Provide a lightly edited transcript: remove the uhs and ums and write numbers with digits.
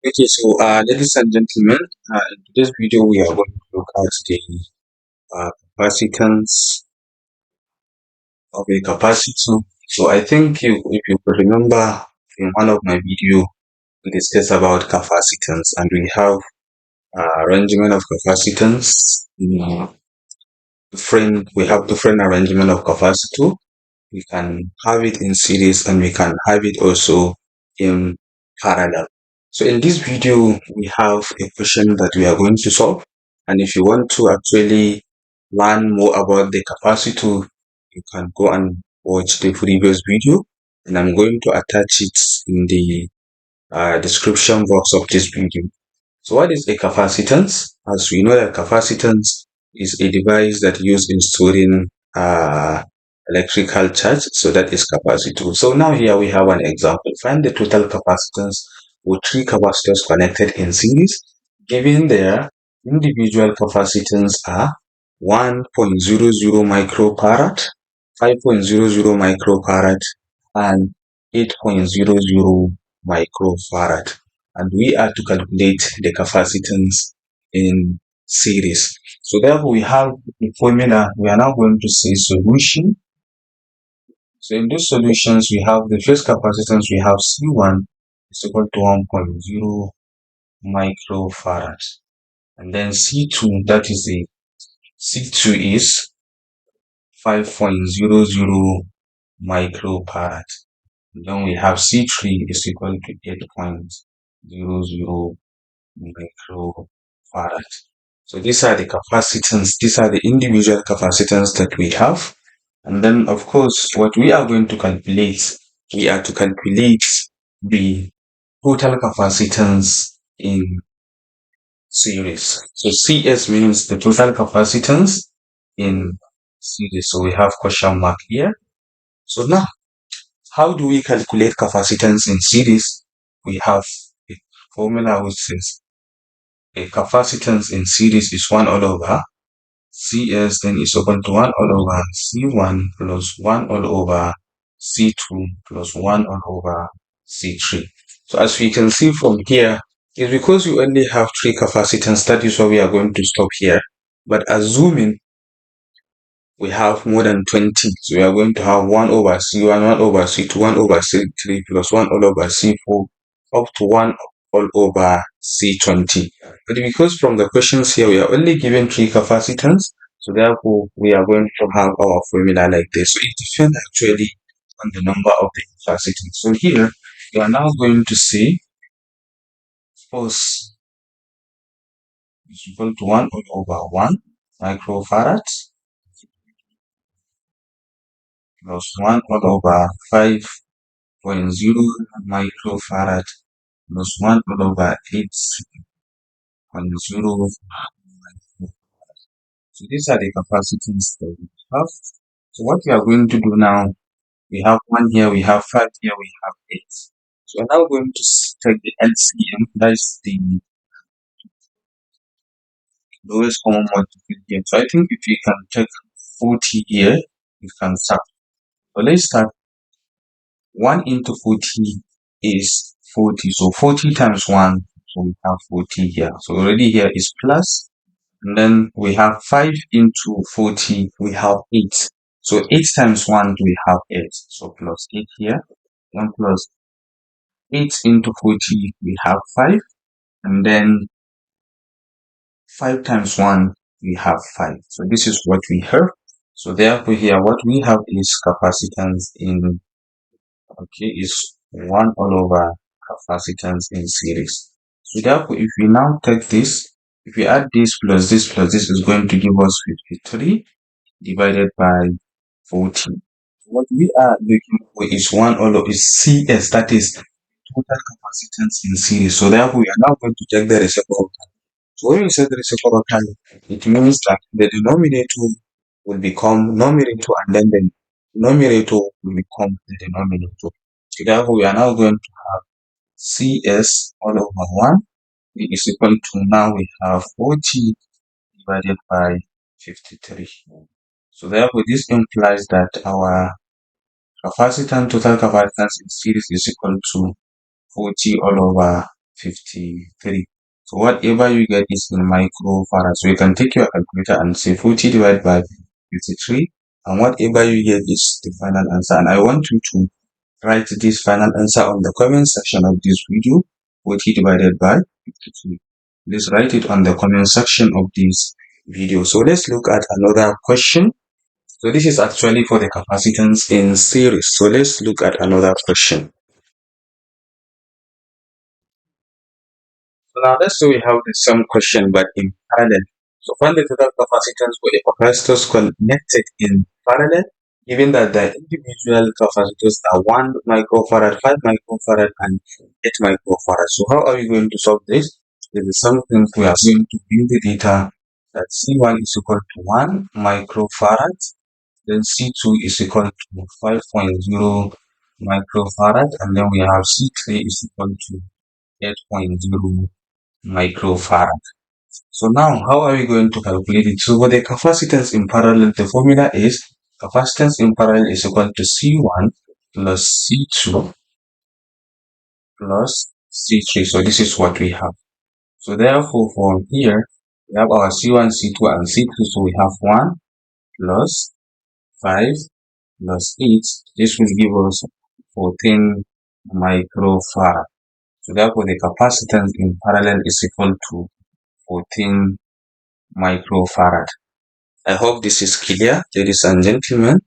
Okay, so ladies and gentlemen, in today's video we are going to look at the capacitance of a capacitor. So I think if you could remember in one of my video we discussed about capacitance and we have arrangement of capacitance. We have different arrangement of capacitor. We can have it in series and we can have it also in parallel. So in this video, we have a question that we are going to solve. And if you want to actually learn more about the capacitor, you can go and watch the previous video. And I'm going to attach it in the description box of this video. So what is a capacitance? As we know that capacitance is a device that used in storing electrical charge. So that is capacitor. So now here we have an example. Find the total capacitance with three capacitors connected in series. Given their individual capacitance are 1.00 microfarad, 5.00 microfarad, and 8.00 microfarad, and we are to calculate the capacitance in series. So therefore we have the formula. We are now going to say solution. So in these solutions we have the first capacitance, we have C1 is equal to 1.0 microfarad, and then C2, that is the C2 is 5.00 microfarad. And then we have C3 is equal to 8.00 microfarad. So these are the capacitance, these are the individual capacitance that we have. And then of course, what we are going to calculate, we are to calculate the total capacitance in series. So CS means the total capacitance in series. So we have question mark here. So now, how do we calculate capacitance in series? We have a formula which says a capacitance in series is 1 all over CS, then is equal to 1 all over C1 plus 1 all over C2 plus 1 all over C3. So as we can see from here, it's because we only have 3 capacitance, that is why we are going to stop here. But assuming we have more than 20, so we are going to have 1 over C1, 1 over C2, 1 over C3 plus 1 all over C4 up to 1 all over C20. But because from the questions here we are only given 3 capacitance, so therefore we are going to have our formula like this. So it depends actually on the number of the capacitance. So here we are now going to say force is equal to 1 all over 1 microfarad plus 1 all over 5.0 microfarad plus 1 all over 8.0 microfarad. So these are the capacitance that we have. So what we are going to do now, we have 1 here, we have 5 here, we have 8. So we're now going to take the LCM, that is the lowest common multiple here. So I think if we can take 40 here, we can start. So let's start. 1 into 40 is 40. So 40 times 1, so we have 40 here. So already here is plus. And then we have 5 into 40, we have 8. So 8 times 1, we have 8. So plus 8 here. Then plus 8 into 40, we have 5. And then 5 times 1, we have 5. So this is what we have. So therefore here, what we have is capacitance in, okay, is 1 all over capacitance in series. So therefore, if we now take this, if we add this plus this plus this, is going to give us 53 divided by 40. What we are looking for is 1 all over is CS, that is total capacitance in series. So therefore, we are now going to check the reciprocal. So when we say the reciprocal, it means that the denominator will become numerator and then the numerator will become the denominator. So therefore, we are now going to have CS all over 1 is equal to, now we have 40 divided by 53. So therefore, this implies that our capacitance, total capacitance in series is equal to 40 all over 53. So whatever you get is in microfarad. So you can take your calculator and say 40 divided by 53, and whatever you get is the final answer. And I want you to write this final answer on the comment section of this video. 40 divided by 53. Please write it on the comment section of this video. So let's look at another question. So this is actually for the capacitance in series. So let's look at another question. So now let's say we have the same question but in parallel. So find the total capacitance for a capacitors connected in parallel, given that the individual capacitors are 1 microfarad, 5 microfarad, and 8 microfarad. So how are we going to solve this? This is something we are going to bring the data that C1 is equal to 1 microfarad, then C2 is equal to 5.0 microfarad, and then we have C3 is equal to 8.0 microfarad. So now, how are we going to calculate it? So for the capacitance in parallel, the formula is capacitance in parallel is equal to C1 plus C2 plus C3. So this is what we have. So therefore, from here, we have our C1, C2, and C3. So we have 1 plus 5 plus 8. This will give us 14 microfarad. So therefore, the capacitance in parallel is equal to 14 microfarad. I hope this is clear, ladies and gentlemen.